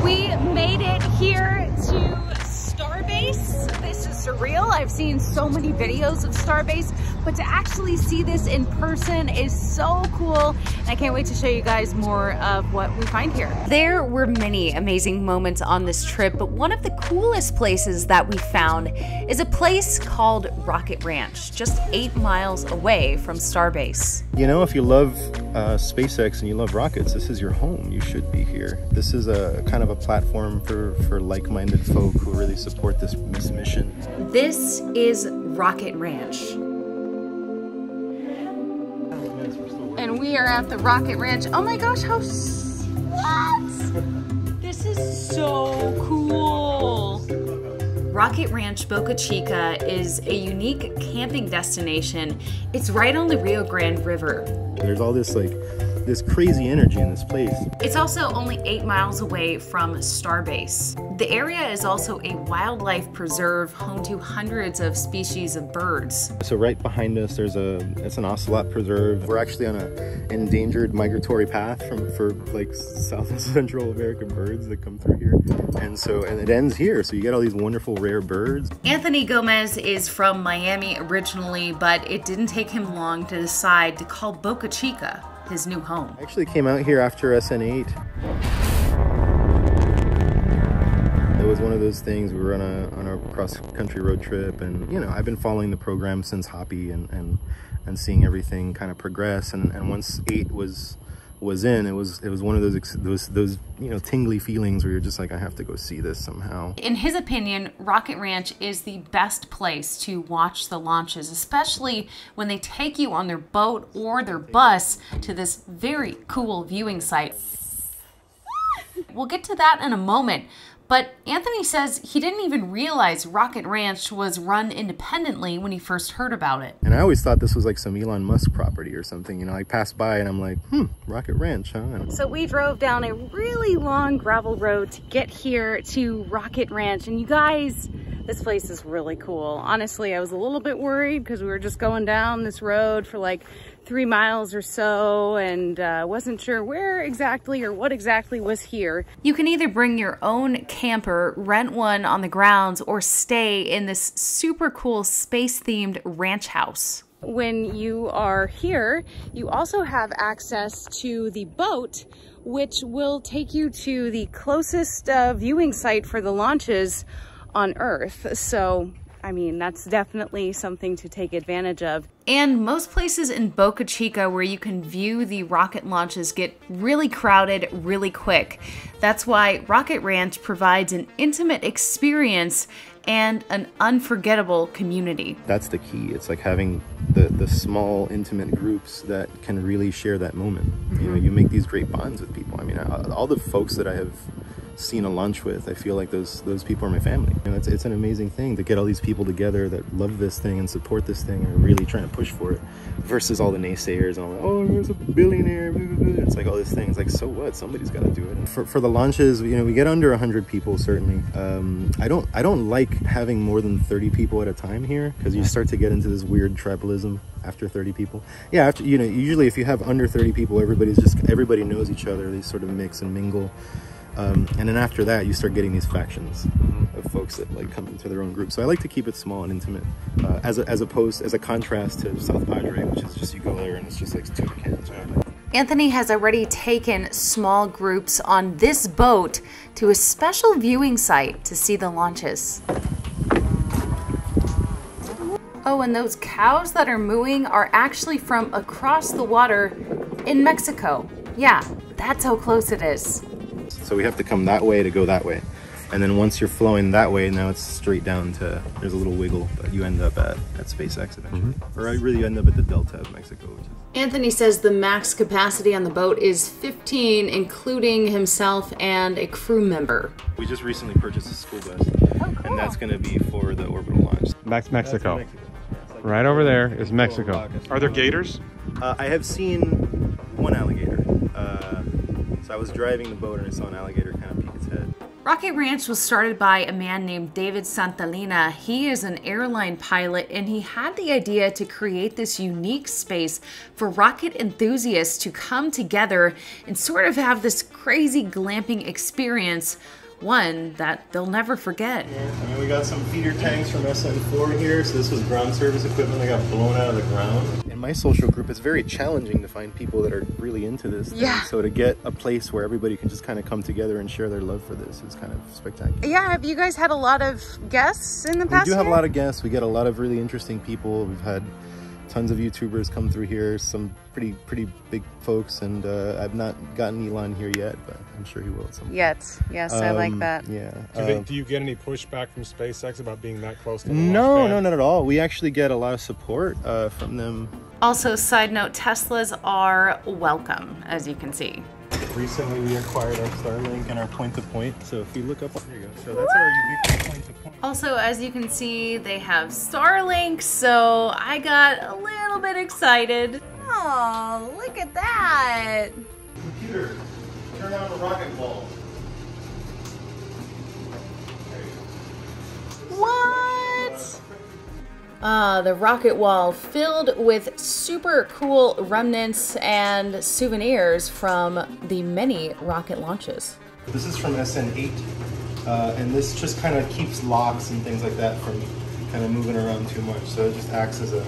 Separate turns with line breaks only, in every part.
We made it here to Starbase. This is surreal. I've seen so many videos of Starbase, but to actually see this in person is so cool. And I can't wait to show you guys more of what we find here. There were many amazing moments on this trip, but one of the coolest places that we found is a place called Rocket Ranch, just 8 miles away from Starbase.
You know, if you love SpaceX and you love rockets, this is your home. You should be here. This is a kind of a platform for like-minded folk who really support this mission. This is Rocket Ranch. And we are at the Rocket Ranch. Oh my gosh, what? This is so cool. Rocket Ranch Boca Chica is a unique camping destination. It's right on the Rio Grande River. There's all this this crazy energy in this place. It's also only 8 miles away from Starbase. The area is also a wildlife preserve home to hundreds of species of birds. So right behind us, it's an ocelot preserve. We're actually on an endangered migratory path for like South and Central American birds that come through here. And it ends here. So you get all these wonderful rare birds. Anthony Gomez is from Miami originally, but it didn't take him long to decide to call Boca Chica his new home. I actually came out here after SN8. It was one of those things. We were on a cross-country road trip, and you know, I've been following the program since Hoppy and seeing everything kind of progress. And once 8 was in, it was one of those you know, tingly feelings where you're just like, I have to go see this somehow. In his opinion, Rocket Ranch is the best place to watch the launches, especially when they take you on their boat or their bus to this very cool viewing site. We'll get to that in a moment. But Anthony says he didn't even realize Rocket Ranch was run independently when he first heard about it. And I always thought this was like some Elon Musk property or something. You know, I passed by and I'm like, Rocket Ranch, huh? So we drove down a really long gravel road to get here to Rocket Ranch. And you guys, this place is really cool. Honestly, I was a little bit worried because we were just going down this road for like 3 miles or so and wasn't sure where exactly or what exactly was here. You can either bring your own camper, rent one on the grounds, or stay in this super cool space-themed ranch house. When you are here, you also have access to the boat, which will take you to the closest viewing site for the launches on Earth. So I mean, that's definitely something to take advantage of. And most places in Boca Chica where you can view the rocket launches get really crowded really quick. That's why Rocket Ranch provides an intimate experience and an unforgettable community. That's the key. It's like having the small, intimate groups that can really share that moment. Mm-hmm. You know, you make these great bonds with people. I mean, all the folks that I have seen a lunch with, I feel like those people are my family. You know, it's an amazing thing to get all these people together that love this thing and support this thing and are really trying to push for it, versus all the naysayers and all that, oh, there's a billionaire, blah, blah, blah. It's like all this thing. It's like, so what? Somebody's got to do it. And for the launches, you know, we get under 100 people certainly. I don't like having more than 30 people at a time here, because you start to get into this weird tribalism after 30 people. Yeah, after, you know, usually if you have under 30 people, everybody knows each other. They sort of mix and mingle. And then after that, you start getting these factions of folks that like come into their own group. So I like to keep it small and intimate, as a contrast to South Padre, which is just, you go there and it's just like 2 cans. Anthony has already taken small groups on this boat to a special viewing site to see the launches. Oh, and those cows that are mooing are actually from across the water in Mexico. Yeah, that's how close it is. So we have to come that way to go that way. And then once you're flowing that way, now it's straight down to, there's a little wiggle, but you end up at SpaceX eventually. Or I really end up at the Delta of Mexico. Anthony says the max capacity on the boat is 15, including himself and a crew member. We just recently purchased a school bus, and that's going to be for the orbital launch.
That's Mexico. Right over there is Mexico. Are there gators?
I have seen one alligator. So I was driving the boat and I saw an alligator kind of peek its head. Rocket Ranch was started by a man named David Santalina. He is an airline pilot, and he had the idea to create this unique space for rocket enthusiasts to come together and sort of have this
crazy glamping experience, one that they'll never forget.
Yeah, we got some feeder tanks from SN4 here. So this was ground service equipment that got blown out of the ground. In my social group, it's very challenging to find people that are really into this thing.
Yeah.
So to get a place where everybody can just kind of come together and share their love for this is kind of spectacular.
Yeah, have you guys had a lot of guests in the past
We do have
year?
a lot of guests. We get a lot of really interesting people. We've had tons of YouTubers come through here, some pretty big folks, and I've not gotten Elon here yet, but I'm sure he will at some point.
Yes, I like that.
Yeah.
Do you get any pushback from SpaceX about being that close to the
No,
launch pad?
no, not at all. We actually get a lot of support from them.
Also, side note, Teslas are welcome, as you can see.
Recently, we acquired our Starlink and our point-to-point. So if you look up, there you go. So that's our unique point-to-point.
Also, as you can see, they have Starlink, so I got a little bit excited. Oh, look at that.
Computer, turn on the rocket ball.
What? The rocket wall filled with super cool remnants and souvenirs from the many rocket launches.
This is from SN8, and this just kind of keeps locks and things like that from kind of moving around too much. So it just acts as a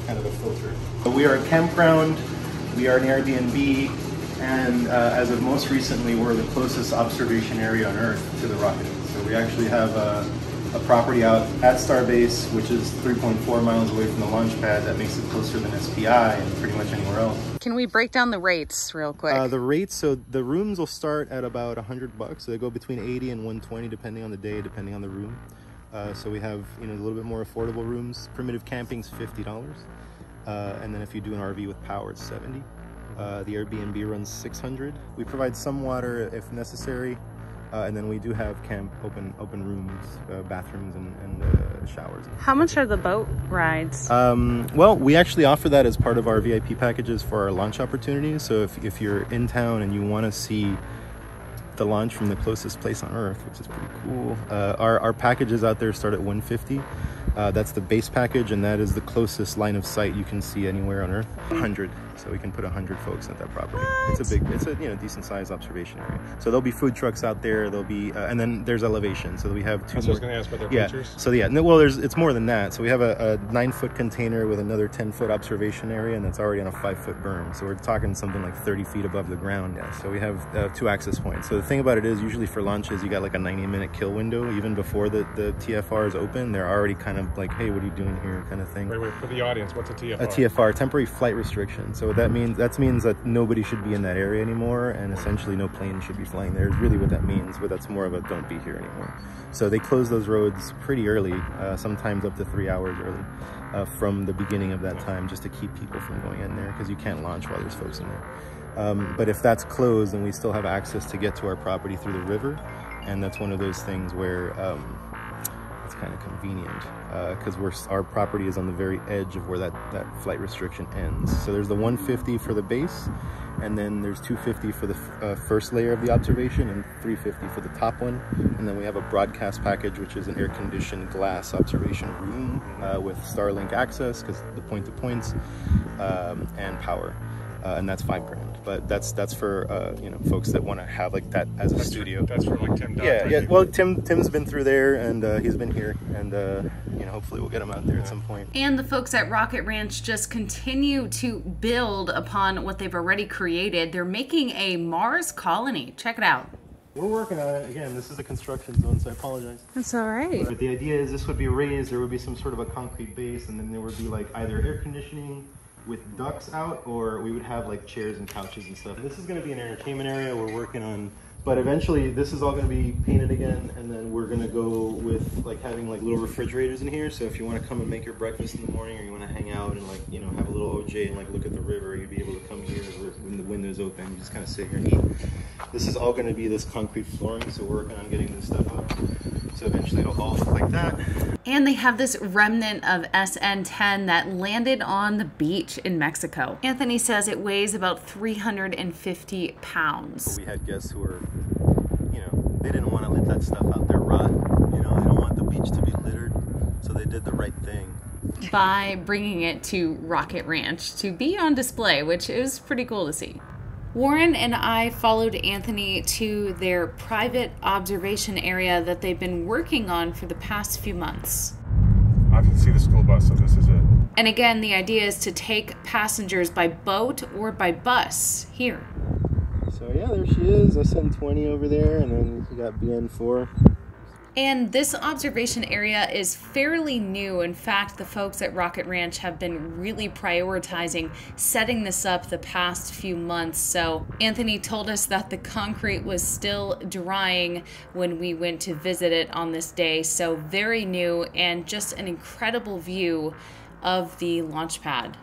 kind of a filter. So we are a campground, we are an Airbnb, and as of most recently, we're the closest observation area on Earth to the rocket. So we actually have a property out at Starbase, which is 3.4 miles away from the launch pad. That makes it closer than SPI and pretty much anywhere else.
Can we break down the rates real quick?
The rates, so the rooms will start at about $100. So they go between 80 and 120 depending on the day, depending on the room. So we have, a little bit more affordable rooms. Primitive camping's $50. And then if you do an RV with power, it's $70. The Airbnb runs $600. We provide some water if necessary. And then we do have open rooms, bathrooms, and showers.
How much are the boat rides?
Well, we actually offer that as part of our VIP packages for our launch opportunities. So if you're in town and you want to see the launch from the closest place on Earth, which is pretty cool, our packages out there start at $150. That's the base package, and that is the closest line of sight you can see anywhere on Earth. 100, so we can put 100 folks at that property. What? It's a decent sized observation area. So there'll be food trucks out there. There'll be, and then there's elevation. So we have two.
That's what I was going to ask about their features.
So it's more than that. So we have a 9-foot container with another 10-foot observation area, and that's already on a 5-foot berm. So we're talking something like 30 feet above the ground. Yeah. So we have 2 access points. So the thing about it is, usually for launches, you got like a 90-minute kill window. Even before the TFR is open, they're already kind of like, hey, what are you doing here, kind of thing.
Wait, for the audience, what's a TFR?
A TFR, temporary flight restriction. So what that means that nobody should be in that area anymore, and essentially no plane should be flying there is really what that means, but that's more of a don't be here anymore. So they close those roads pretty early, sometimes up to 3 hours early from the beginning of that time, just to keep people from going in there, because you can't launch while there's folks in there. But if that's closed, then we still have access to get to our property through the river, and that's one of those things where it's kind of convenient because our property is on the very edge of where that flight restriction ends. So there's the 150 for the base, and then there's 250 for the first layer of the observation, and 350 for the top one. And then we have a broadcast package, which is an air-conditioned glass observation room with Starlink access, because the point-to-points, and power. And that's $5,000, but that's for folks that want to have like that as a studio.
That's for like Tim.
Yeah. Well, Tim's been through there, and he's been here, and hopefully we'll get him out there at some point.
And the folks at Rocket Ranch just continue to build upon what they've already created. They're making a Mars colony. Check it out.
We're working on it. Again, this is a construction zone, so I apologize.
That's all right.
But the idea is this would be raised. There would be some sort of a concrete base, and then there would be like either air conditioning with ducts out, or we would have like chairs and couches and stuff. This is going to be an entertainment area we're working on, but eventually this is all going to be painted again, and then we're going to go with like having like little refrigerators in here. So if you want to come and make your breakfast in the morning, or you want to hang out and like have a little OJ and like look at the river, you'd be able to come here when the window's open. You just kind of sit here and eat. This is all going to be this concrete flooring, so we're working on getting this stuff up. So eventually it'll all look like that.
And they have this remnant of SN10 that landed on the beach in Mexico. Anthony says it weighs about 350 pounds.
We had guests who were, they didn't want to let that stuff out there rot. They don't want the beach to be littered, so they did the right thing
by bringing it to Rocket Ranch to be on display, which is pretty cool to see. Warren and I followed Anthony to their private observation area that they've been working on for the past few months.
I can see the school bus, so this is it.
And again, the idea is to take passengers by boat or by bus here.
So yeah, there she is, SN20 over there, and then you got BN4.
And this observation area is fairly new. In fact, the folks at Rocket Ranch have been really prioritizing setting this up the past few months. So Anthony told us that the concrete was still drying when we went to visit it on this day. So very new and just an incredible view of the launch pad.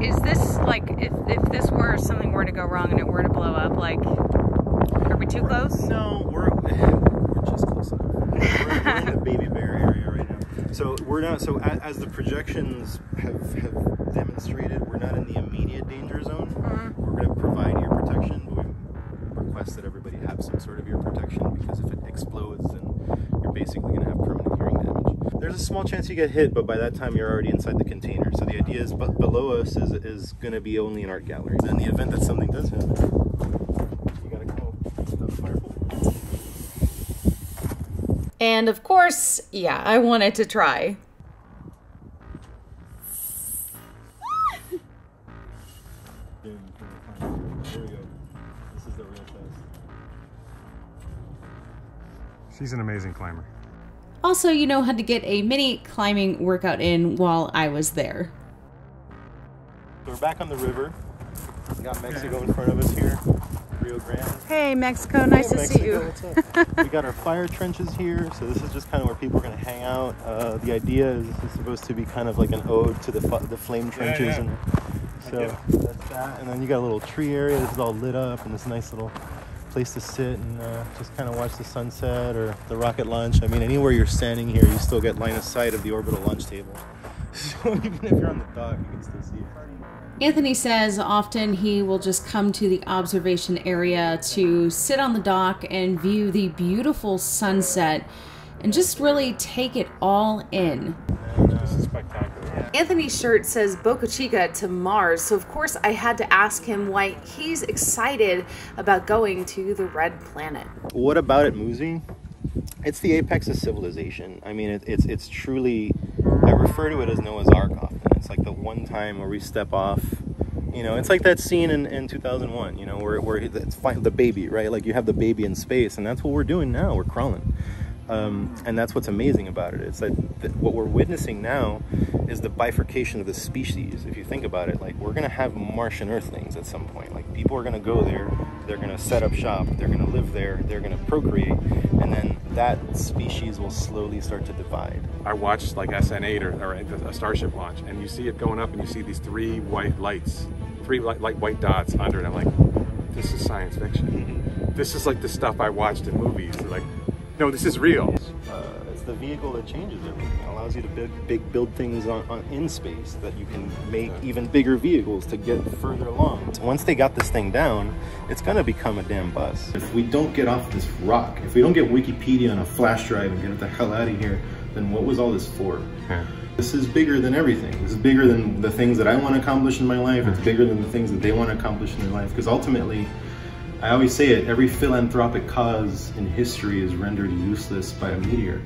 Is this like, if this were something were to go wrong and it were to blow up, like, are we too close?
No, we're just close enough. We're in the baby bear area right now. So we're not, so as the projections have demonstrated, we're not in the immediate danger zone. Mm-hmm. We're going to provide ear protection, but we request that everybody have some sort of ear protection, because if it explodes, then you're basically going to have permanent hearing damage. There's a small chance you get hit, but by that time you're already inside the container. So the idea is, but below us is going to be only an art gallery. In the event that something does happen, you got to go to the firebolt.
And of course, yeah, I wanted to try.
There we go. This is the real test.
She's an amazing climber.
Also, you know, had to get a mini climbing workout in while I was there.
So we're back on the river. We got Mexico in front of us here. Rio Grande.
Hey, Mexico, nice to see you.
What's up? We got our fire trenches here, so this is just kind of where people are going to hang out. The idea is this is supposed to be kind of like an ode to the flame trenches.
Yeah.
And so that's that. And then you got a little tree area. This is all lit up, and this nice little place to sit and just kind of watch the sunset or the rocket launch. I mean, anywhere you're standing here, you still get line of sight of the orbital launch table. So even if you're on the dock, you can still see it.
Anthony says often he will just come to the observation area to sit on the dock and view the beautiful sunset and just really take it all in.
This is spectacular.
Anthony's shirt says Boca Chica to Mars, so of course I had to ask him why he's excited about going to the red planet.
What about it moves me? It's the apex of civilization. I mean, it's truly, I refer to it as Noah's Ark often. It's like the one time where we step off, you know, it's like that scene in 2001, you know, where it's the baby, right? Like you have the baby in space, and that's what we're doing now. We're crawling. And that's what's amazing about it. It's that what we're witnessing now is the bifurcation of the species. If you think about it, like we're going to have Martian Earthlings at some point. Like people are going to go there, they're going to set up shop, they're going to live there, they're going to procreate, and then that species will slowly start to divide. I
watched like SN8 or a Starship launch, and you see it going up, and you see these three white lights, like white dots under it. I'm like, this is science fiction. Mm-hmm. This is like the stuff I watched in movies. Like, no, this is real.
It's the vehicle that changes everything. It allows you to build things in space that you can make even bigger vehicles to get further along. So once they got this thing down, it's gonna become a damn bus. If we don't get off this rock, if we don't get Wikipedia on a flash drive and get the hell out of here, then what was all this for?
Yeah.
This is bigger than everything. This is bigger than the things that I want to accomplish in my life. It's bigger than the things that they want to accomplish in their life. Because ultimately, I always say it, every philanthropic cause in history is rendered useless by a meteor.